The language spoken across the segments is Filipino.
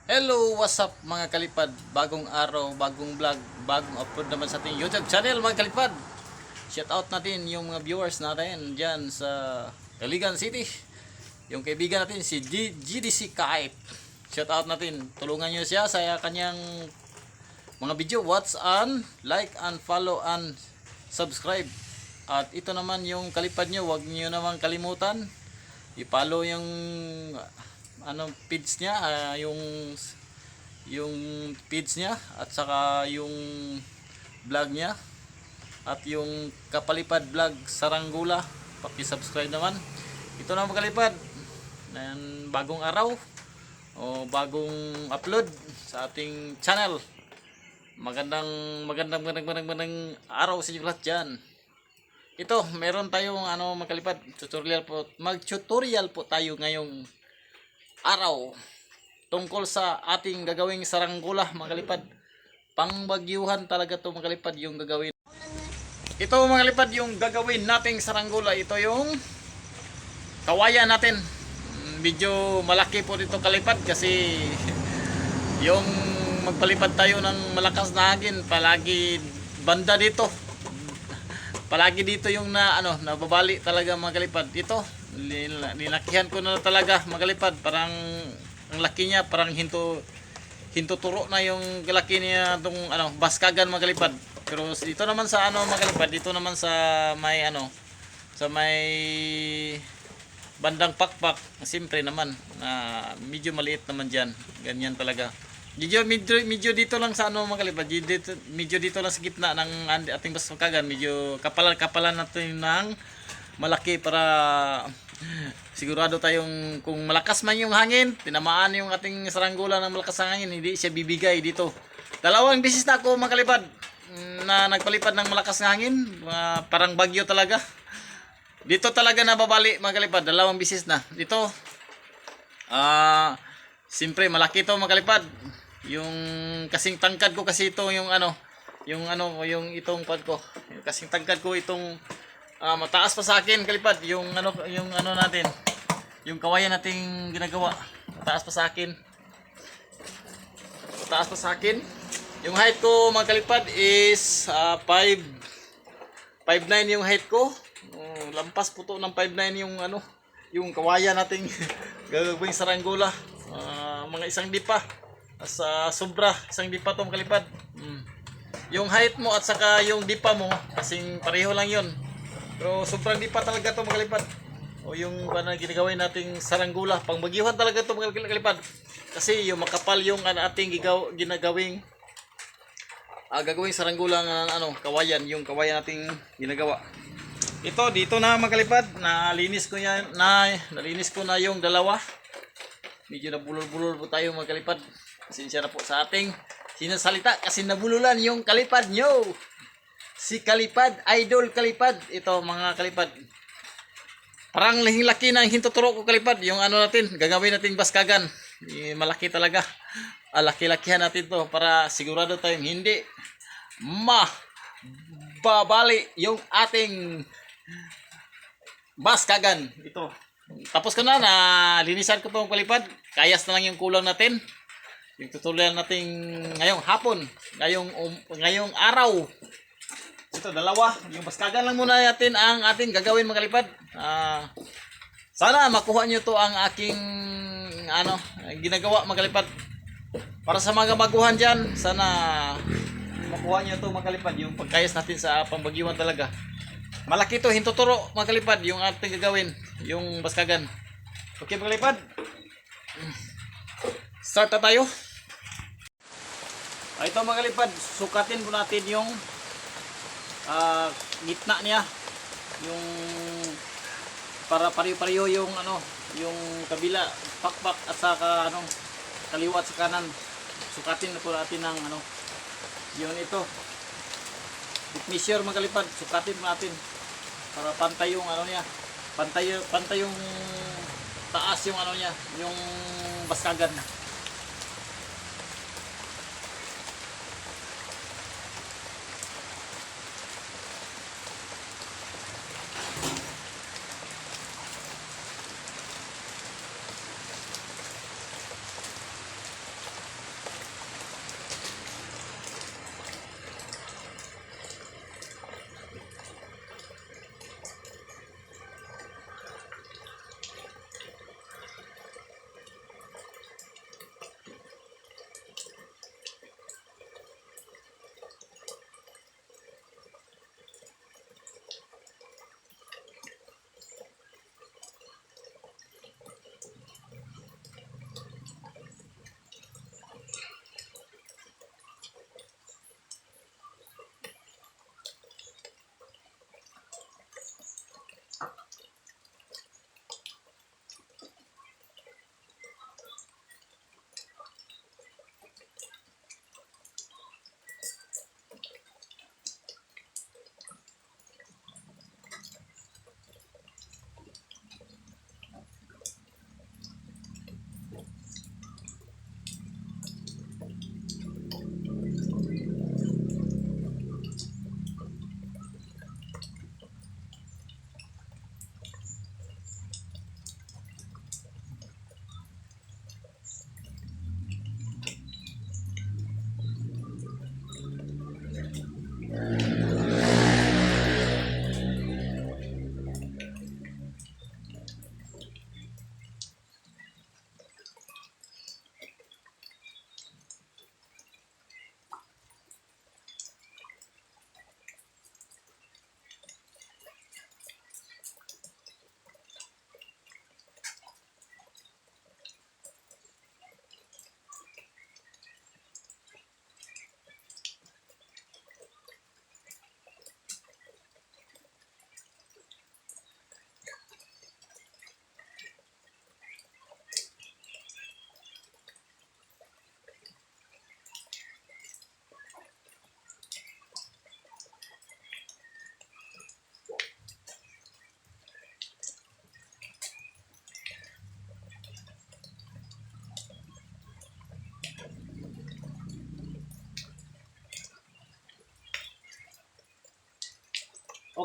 Hello, what's up mga kalipad? Bagong araw, bagong vlog, bagong upload naman sa ating YouTube channel mga kalipad. Shout out natin yung mga viewers natin dyan sa Iligan City. Yung kaibigan natin si GDC Kite. Shout out natin. Tulungan nyo siya sa kanyang mga video. Watch and like and follow and subscribe. At ito naman yung kalipad nyo. Huwag nyo naman kalimutan. I-follow yung page niya, yung page niya at saka yung vlog niya at yung Kapalipad Vlog Saranggula, paki-subscribe naman. Ito na mga kalipad, bagong araw o bagong upload sa ating channel. Magandang araw sa inyo lahat dyan. Ito, meron tayong mga kalipad, mag-tutorial po tayo ngayong araw tungkol sa ating gagawing saranggula mga kalipad. Pangbagyuhan talaga to mga kalipad yung gagawin. Ito mga kalipad yung gagawin nating saranggula. Ito yung kawayan natin. Medyo malaki po dito kalipad kasi yung magpalipad tayo ng malakas na hangin palagi banda dito. Palagi dito yung nababali talaga mga kalipad. Ito nilakihan ko na talaga magalipad, parang ang laki niya, parang hinto turo na yung laki niya tong baskagan magalipad. Pero dito naman sa magalipad, dito naman sa may sa may bandang pakpak, siyempre naman medyo maliit naman diyan, ganyan talaga. Medyo dito lang sa magalipad, medyo dito lang sa gitna ng ating baskagan, medyo kapalan natin ng malaki para sigurado tayong kung malakas man yung hangin, tinamaan yung ating saranggula ng malakas na hangin, hindi siya bibigay dito. Dalawang beses na ako makalipad na nagpalipad ng malakas na hangin, parang bagyo talaga. Dito talaga nababali makalipad, dalawang beses na. Dito siyempre malaki to makalipad. Yung kasing tangkad ko kasi ito yung yung itong pad ko. Yung kasing tangkad ko itong mataas pa sa akin kalipad yung natin, yung kawayan nating ginagawa, mataas pa sa akin, yung height ko mga kalipad is 5'9" yung height ko. Lampas po to ng 5'9" yung kawayan nating gagawing saranggula. Mga isang dipa sa sobra, isang dipa to mga kalipad. Yung height mo at saka yung dipa mo kasing pareho lang yun. Pero sobrang di pa talaga ito magalipad. O yung ginagawin nating saranggula, pangbagyuhan talaga ito magalipad. Kasi yung makapal yung ating ginagawing gagawing saranggula ng kawayan, yung kawayan nating ginagawa. Ito dito na magalipad, nalinis ko na yung dalawa. Medyo nabulol-bulol po tayo magalipad. Pasensya na po sa ating sinasalita kasi nabululan yung kalipad nyo. Si Kalipad, Idol Kalipad. Ito mga kalipad, parang laki na hintuturo ko kalipad. Yung natin, gagawin natin baskagan. Malaki talaga. Laki-lakihan natin to para sigurado tayong hindi babali yung ating baskagan. Ito. Tapos ko na linisan ko itong kalipad. Kayas na lang yung kulang natin. Yung tutorial natin ngayong hapon. Ngayong araw. Ito dalawa, yung baskagan lang muna natin ang ating gagawin mga kalipad. Sana makuha nyo to ang aking ginagawa mga kalipad. Para sa mga baguhan dyan, sana makuha nyo to mga kalipad, yung pagkayas natin sa pambagyuhan talaga. Malaki to, hintuturo mga kalipad, yung ating gagawin, yung baskagan. Okay mga kalipad, start na tayo. Ito mga kalipad, sukatin po natin yung gitna niya, yung para pareho-pareho yung yung kabila pakpak at saka kaliwa at sa kanan. Sukatin na po natin ng yun, ito measure mga kalipad, sukatin natin para pantay yung niya, pantay yung taas yung niya, yung baskagan.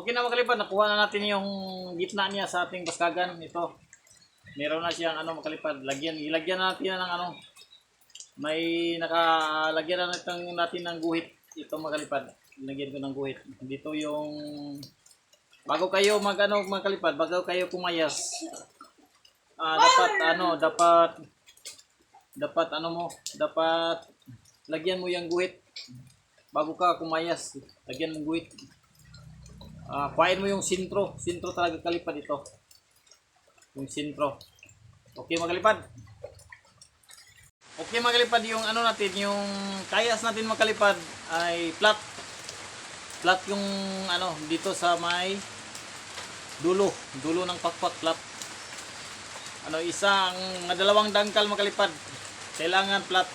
okay na mga kalipad, nakuha na natin yung gitna niya sa ating baskagan. Ito, meron na siyang ano mga kalipad. Ilagyan natin ng ano, may nakalagyan na natin ng guhit. Ito mga kalipad, lagyan ko ng guhit. Dito yung, bago kayo mga kalipad, bago kayo pumayas, dapat lagyan mo yung guhit bago ka kumayas. Lagyan mo guhit. Kuhain mo yung sintro talaga kalipad ito. Yung sintro. Okay mga kalipad. Okay mga kalipad, yung ano natin, yung kayas natin mga kalipad ay flat. Flat yung ano dito sa may dulo ng pakpak, flat. Ano, dalawang dangkal mga kalipad. Kailangan flat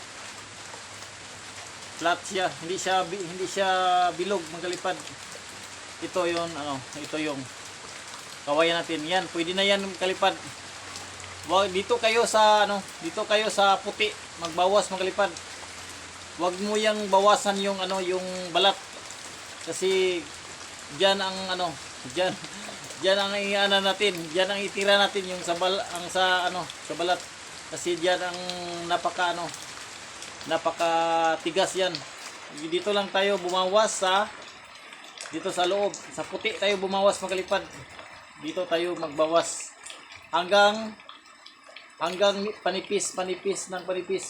siya, hindi siya bilog mga kalipad. Ito yung kawayan natin. Yan, pwede na yan mga kalipad. Dito kayo sa puti magbawas mga kalipad. Wag mo yang bawasan yung yung balat. Kasi diyan ang diyan ang natin, diyan ang itira natin yung sa balat. Kasi diyan ang napaka-tigas yan. Dito lang tayo bumawas dito sa loob, sa puti tayo bumawas mga kalipad. Dito tayo magbawas hanggang panipis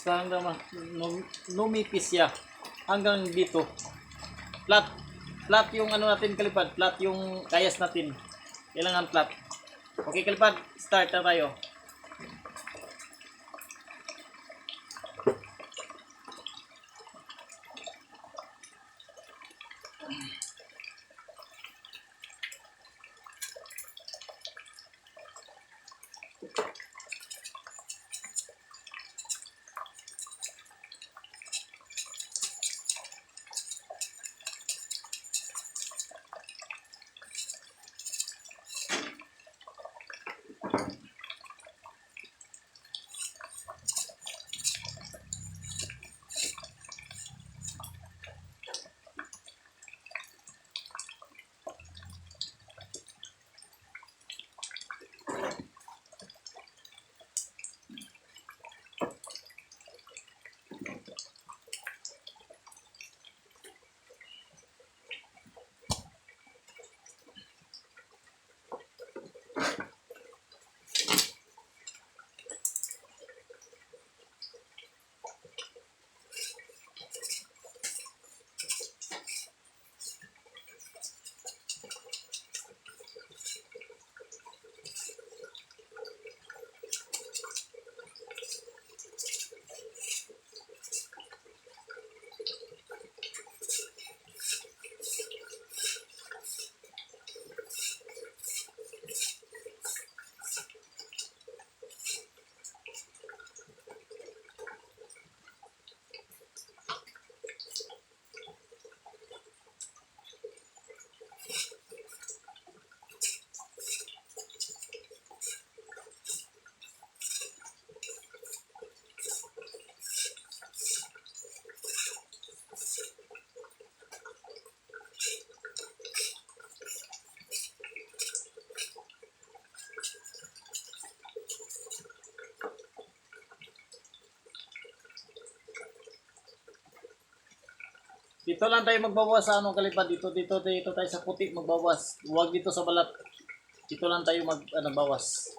hanggang numipis siya hanggang dito. Flat yung natin kalipad, flat yung kayas natin. Kailangan flat. Okay kalipad, start na tayo. Dito lang tayo magbawas sa kalipad. Dito tayo sa puti magbawas. Huwag dito sa balat. Dito lang tayo bawas.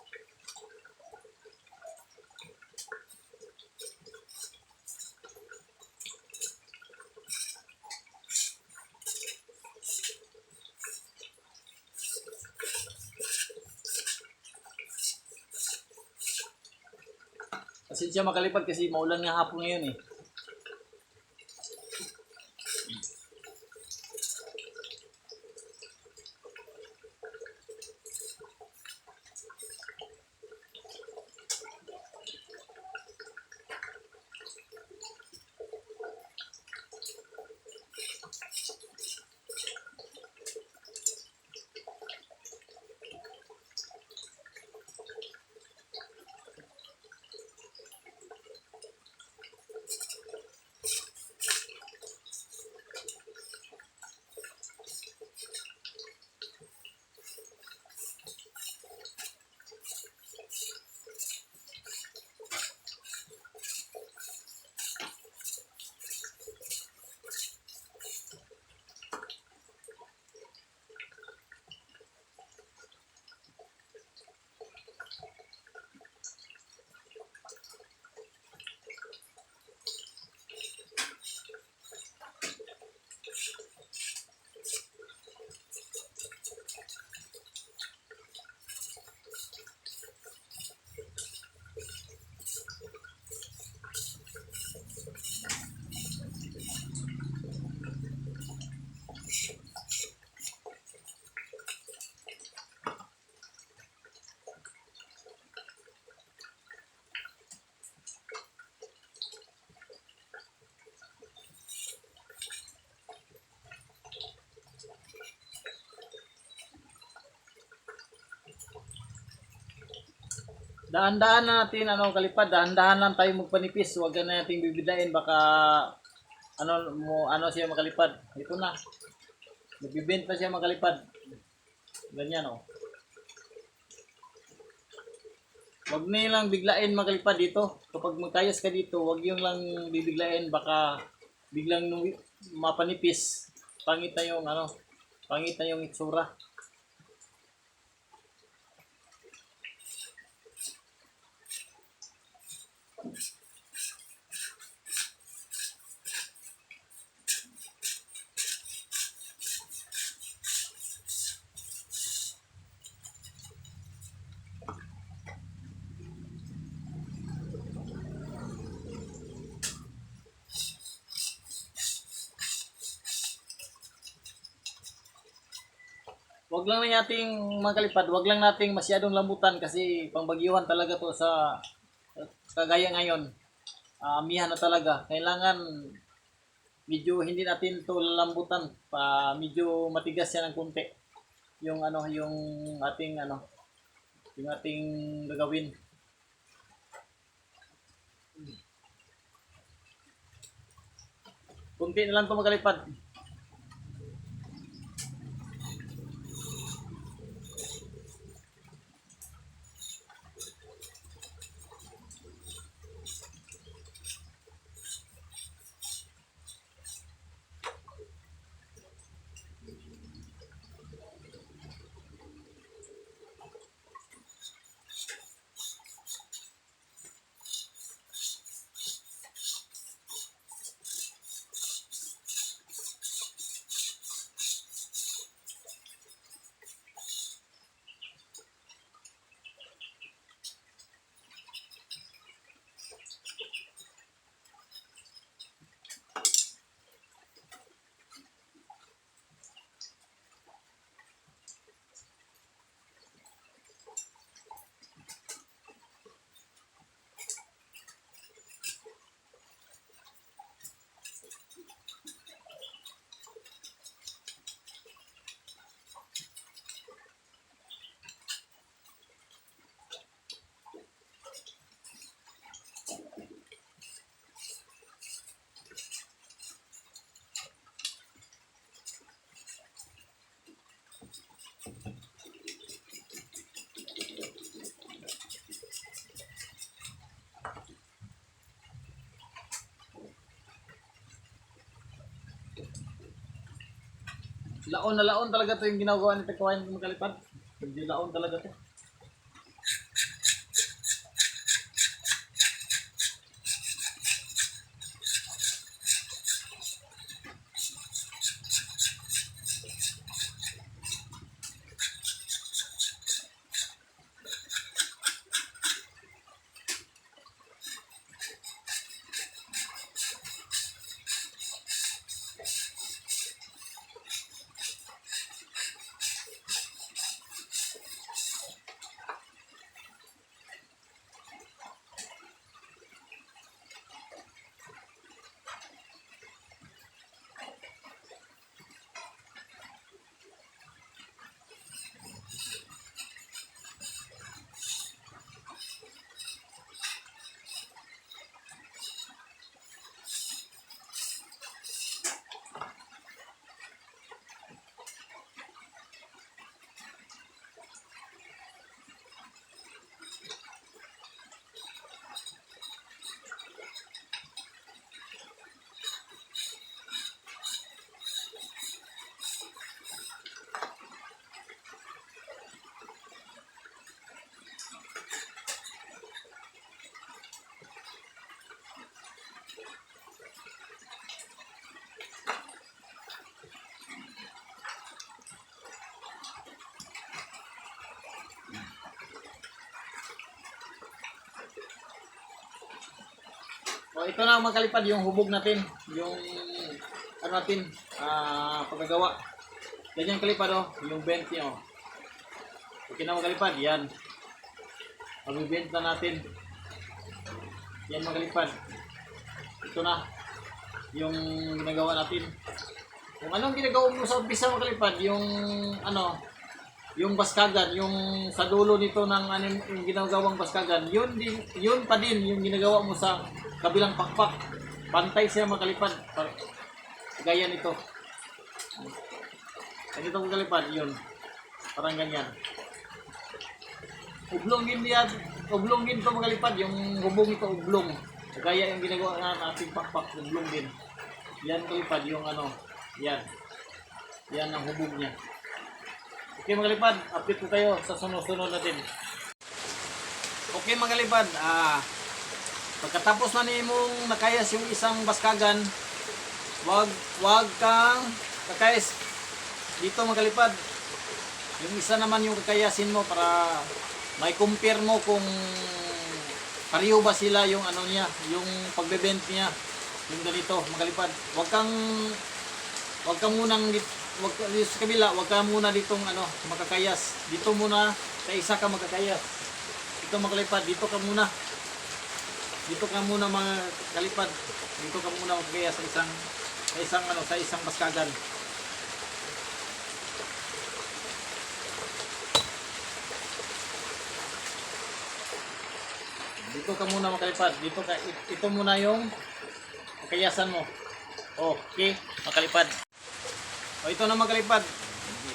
Kasi siya makalipad kasi maulan nga hapon ngayon eh. Dahan-dahan na natin ano kalipad, dahan-dahan lang tayo magpanipis. Huwag na natin bibidain baka ano siya makalipad. Ito na. Nagbibenta siya makalipad. Ganyan oh. Huwag na lang biglain makalipad dito. Kapag magtayas ka dito, huwag yung lang bibiglain baka biglang mapanipis. Pangit na yung pangit na yung itsura. Wag lang nating makalipad, wag lang nating masyadong lambutan kasi pangbagyuhan talaga to sa kagaya ngayon. Amihan na talaga. Kailangan medyo hindi natin to lambutan, medyo matigas yan ng konti. Yung yung ating gagawin. Kunti na lang to makalipad. Laon na laon talaga to yung ginagawa ni Tekawayan makalipad. Hindi laon talaga to. O ito na makalipad yung hubog natin, yung natin, paggagawa. Ganyan kalipad yung bent niya Okay na makalipad, yan. Pag-bent na natin. Yan makalipad. Ito na yung ginagawa natin. Kung anong ginagawa mo sa umpisa makalipad, yung yung baskagan, yung sa dulo nito ng yung ginagawang baskagan, yun pa din yung ginagawa mo sa kabilang pakpak. Pantay siya makalipad. Gaya nito. Ganito makalipad, yun. Parang ganyan. Ublongin yan. Ublongin to makalipad. Yung hubong ito, ublong. Gaya yung ginagawa na ating pakpak, ublong din. Yan kalipad, yung yan. Yan ang hubog niya. Okay mga kalipad, update ko kayo sa sunod-sunod natin. Okay mga kalipad, pagkatapos na mong nakayas yung isang baskagan, wag kang kakayas dito mga kalipad. Yung isa naman yung kakayasin mo para may compare mo kung pareho ba sila yung niya, yung pagbebent niya, yung ganito mga kalipad. Wag kang munang sa kabila, wag ka muna ditong makakayas. Dito muna sa isa ka makakayas. Dito makalipad, dito ka muna. Dito ka muna mga kalipad. Dito ka muna makakayas sa isang baskagan. Dito ka muna makalipad. Ito muna yung makayasan mo. Okay, makalipad. O ito na makalipad,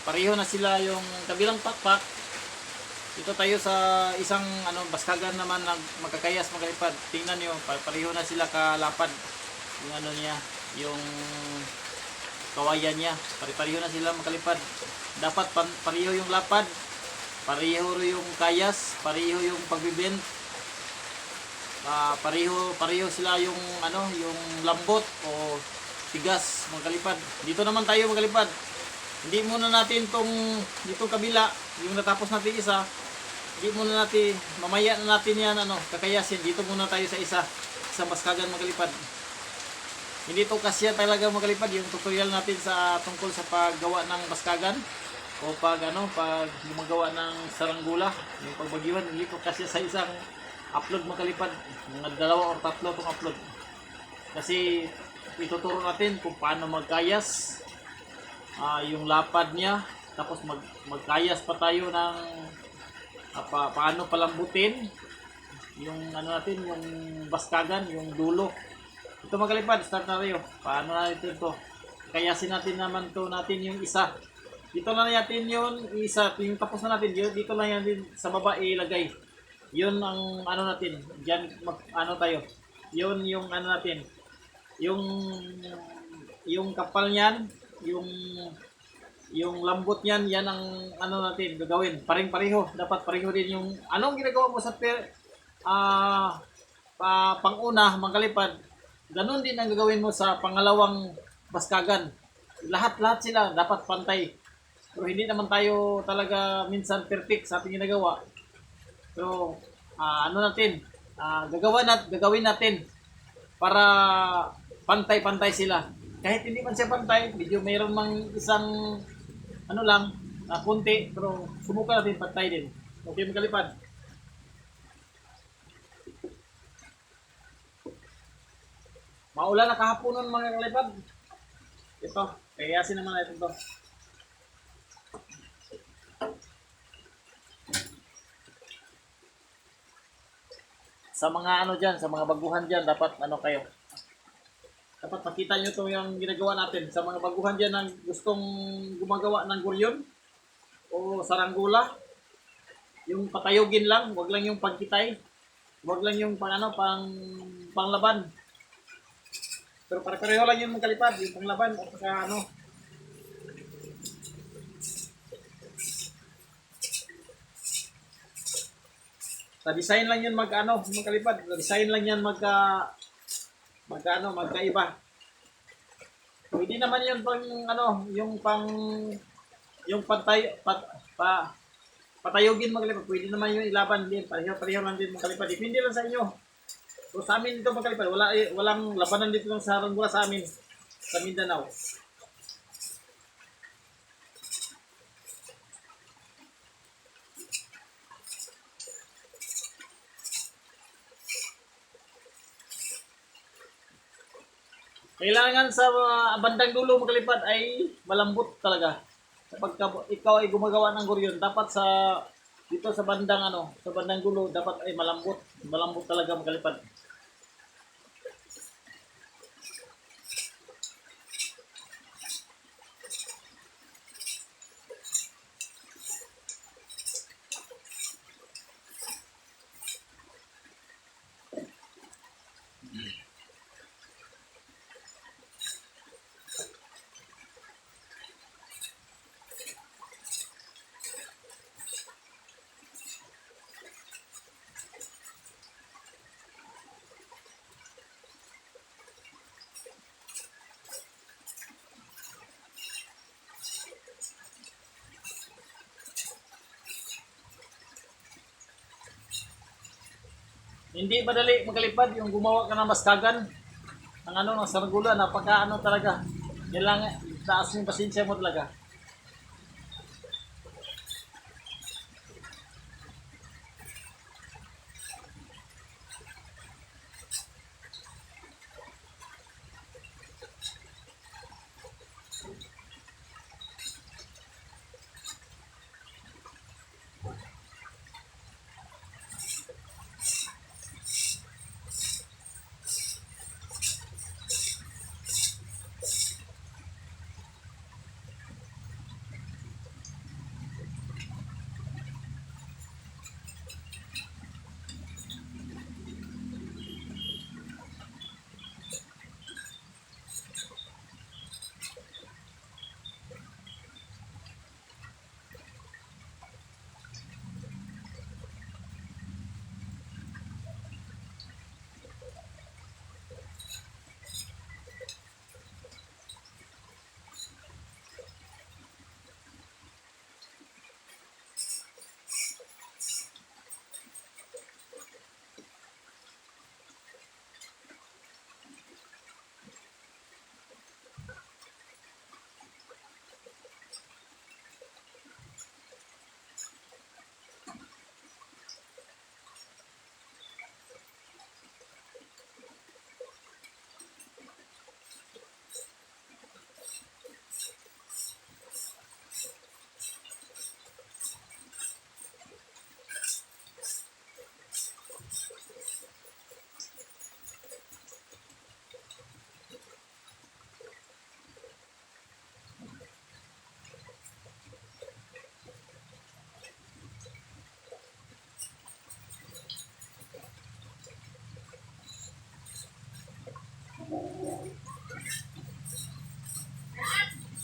pareho na sila yung kabilang pakpak. Dito tayo sa isang baskagan naman na makakayas makalipad. Tingnan nyo, pareho na sila kalapad. Yung niya, yung kawayan niya. Pareho na sila makalipad. Dapat pareho yung lapad, pareho yung kayas, pareho yung pagbibend. Pareho sila yung yung lambot o tigas mga kalipad. Dito naman tayo mga kalipad. Hindi muna natin dito kabila, yung natapos natin isa, hindi muna natin, mamaya na natin yan kakayasin. Dito muna tayo sa isang baskagan mga kalipad. Hindi to kasya talaga mga kalipad yung tutorial natin tungkol sa paggawa ng baskagan o pag gumagawa ng saranggula, yung pagbagyuhan. Hindi to kasya sa isang upload mga kalipad. Mga 2 o 3 itong upload. Kasi ituturo natin kung paano magkayas yung lapad niya, tapos magkayas pa tayo ng paano palambutin yung natin, yung baskagan, yung dulo. Ito mga kalipad, start na tayo. Paano natin ito? Kayasin natin naman natin yung isa. Dito lang natin yung isa, yung tapos na natin, dito lang natin sa baba ilagay. Yun ang natin, diyan tayo. Yun yung natin. Yung kapal niyan, yung lambot niyan, yan ang natin gagawin. Pareho, dapat pareho din yung anong ginagawa mo sa pang-una, mga kalipad. Ganun din ang gagawin mo sa pangalawang baskagan. Lahat sila dapat pantay. Pero hindi naman tayo talaga minsan perfect sa ating ginagawa. So, gagawin natin para pantay-pantay sila. Kahit hindi man siya pantay, medyo mayroon mang isang lang, konti, pero subukan natin pantay din. Okay mga kalipad. Maulan na kahaponon mga kalipad. Ito, kayasin naman natin ito. Sa mga sa mga baguhan diyan, dapat kayo. Dapat makita nyo to yung ginagawa natin sa mga baguhan diyan na gustong gumagawa ng gulyon o saranggula. Yung patayogin lang, wag lang yung pagkitay. Wag lang yung panglaban. Pero pare-pareho lang yung kalipad, yung panglaban at saka sa design lang yun magkalipad. Sa design lang yan magkaiba. Pwede naman yun yung patayogin magkalipad. Pwede naman yung ilaban din. Pareho lang din magkalipad. Depende lang sa inyo. So sa amin dito magkalipad, walang labanan dito lang sa Saranggula sa amin, sa Mindanao. Kailangan sa bandang dulo makalipad ay malambot talaga. Kapag ikaw ay gumagawa ng guryon, dapat sa dito sa bandang sa bandang gulo dapat ay malambot. Malambot talaga makalipad. Hindi madali makalipad yung gumawa ka ng maskagan ng ng sargula, napaka talaga. Yan lang, taas yung pasensya mo talaga.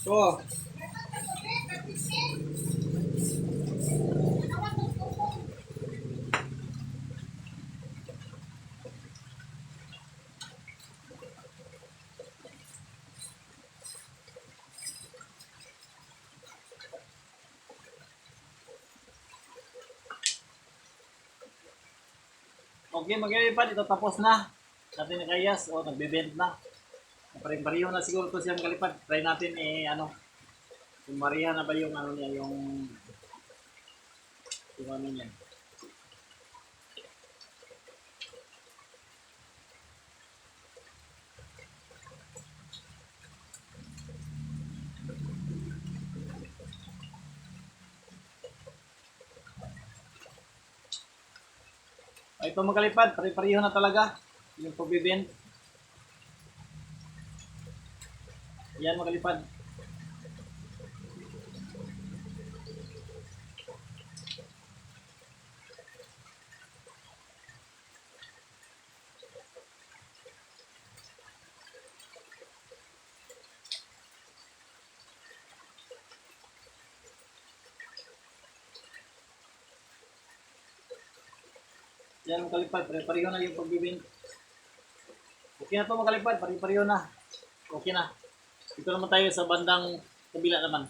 So, okay, maglilipad. Ito tapos na. Natin ni Kayas. O, nagbe-bend na. Pare-pareho na siguro to siya makalipad. Try natin kung Maria na ba yung niya, yung niya. Ay, ito makalipad. Pare-pareho na talaga. Yung pagbibend. Yan makalipad. Yan makalipad. Pare-pareho na yung pagbibend. Okay na to makalipad. Pare-pareho na. Okay na. Dito naman tayo sa bandang kabila naman.